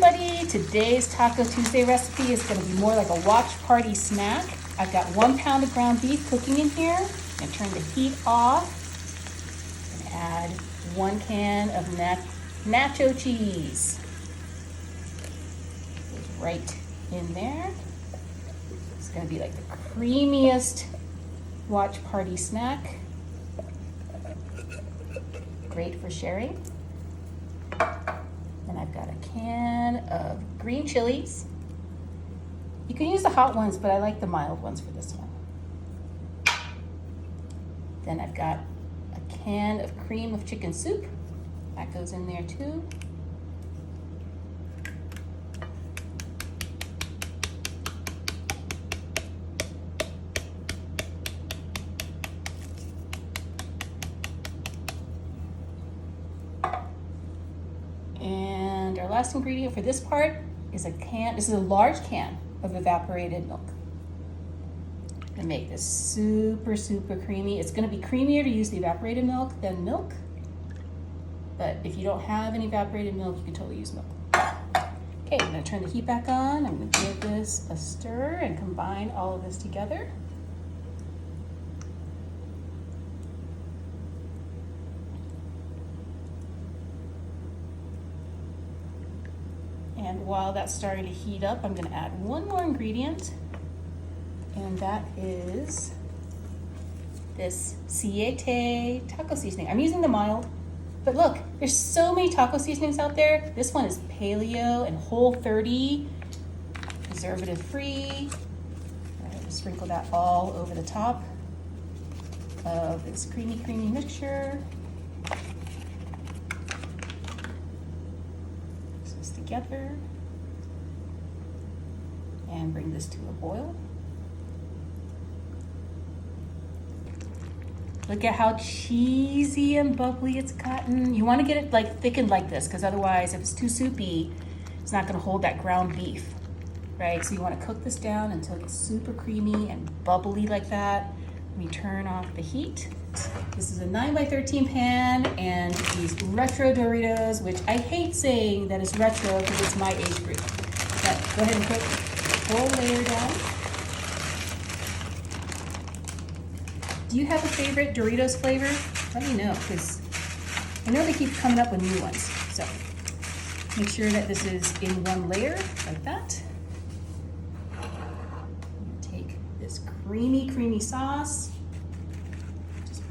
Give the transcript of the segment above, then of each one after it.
everybody. Today's Taco Tuesday recipe is going to be more like a watch party snack. I've got 1 pound of ground beef cooking in here. I'm going to turn the heat off and add 1 can of Nacho cheese. Goes right in there. It's going to be like the creamiest watch party snack. Great for sharing. Then I've got a can of green chilies. You can use the hot ones, but I like the mild ones for this one. Then I've got a can of cream of chicken soup. That goes in there too. And our last ingredient for this part is this is a large can of evaporated milk. I'm gonna make this super, super creamy. It's gonna be creamier to use the evaporated milk than milk, but if you don't have any evaporated milk, you can totally use milk. Okay, I'm gonna turn the heat back on. I'm gonna give this a stir and combine all of this together. And while that's starting to heat up, I'm gonna add 1 more ingredient, and that is this siete taco seasoning. I'm using the mild, but look, there's so many taco seasonings out there. This one is paleo and Whole30, preservative free. I'm gonna sprinkle that all over the top of this creamy, creamy mixture. Together and bring this to a boil. Look at how cheesy and bubbly it's gotten. You want to get it like thickened like this, because otherwise if it's too soupy, it's not going to hold that ground beef, right? So you want to cook this down until it's super creamy and bubbly like that. We turn off the heat. This is a 9x13 pan and these retro Doritos, which I hate saying that it's retro because it's my age group. But go ahead and put the whole layer down. Do you have a favorite Doritos flavor? Let me know, because I know they keep coming up with new ones. So make sure that this is in 1 layer like that. Take this creamy, creamy sauce.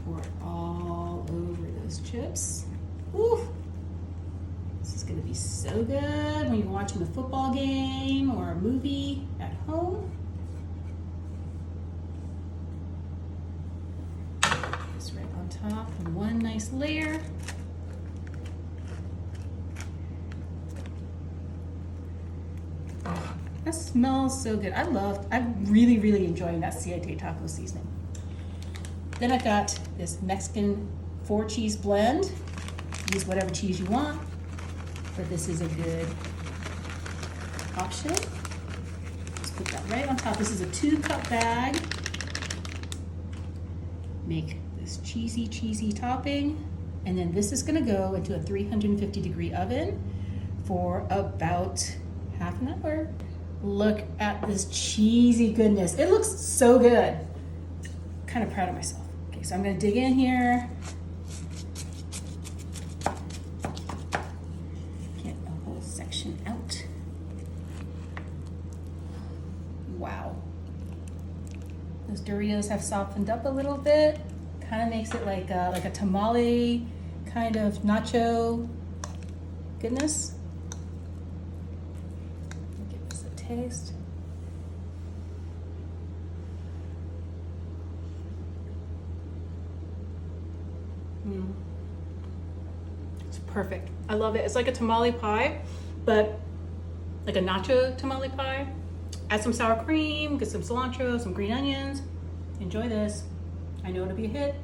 Pour it all over those chips. Woo! This is gonna be so good when you're watching a football game or a movie at home. Just right on top and 1 nice layer. Oh, that smells so good. I'm really, really enjoying that siete taco seasoning. Then I've got this Mexican 4-cheese blend. Use whatever cheese you want, but this is a good option. Just put that right on top. This is a 2-cup bag. Make this cheesy, cheesy topping. And then this is gonna go into a 350-degree oven for about half an hour. Look at this cheesy goodness. It looks so good. Kind of proud of myself. Okay, so I'm gonna dig in here. Get a whole section out. Wow. Those Doritos have softened up a little bit. Kind of makes it like a tamale kind of nacho goodness. Give this a taste. It's perfect. I love it. It's like a tamale pie, but like a nacho tamale pie. Add some sour cream, get some cilantro, some green onions. Enjoy this. I know it'll be a hit.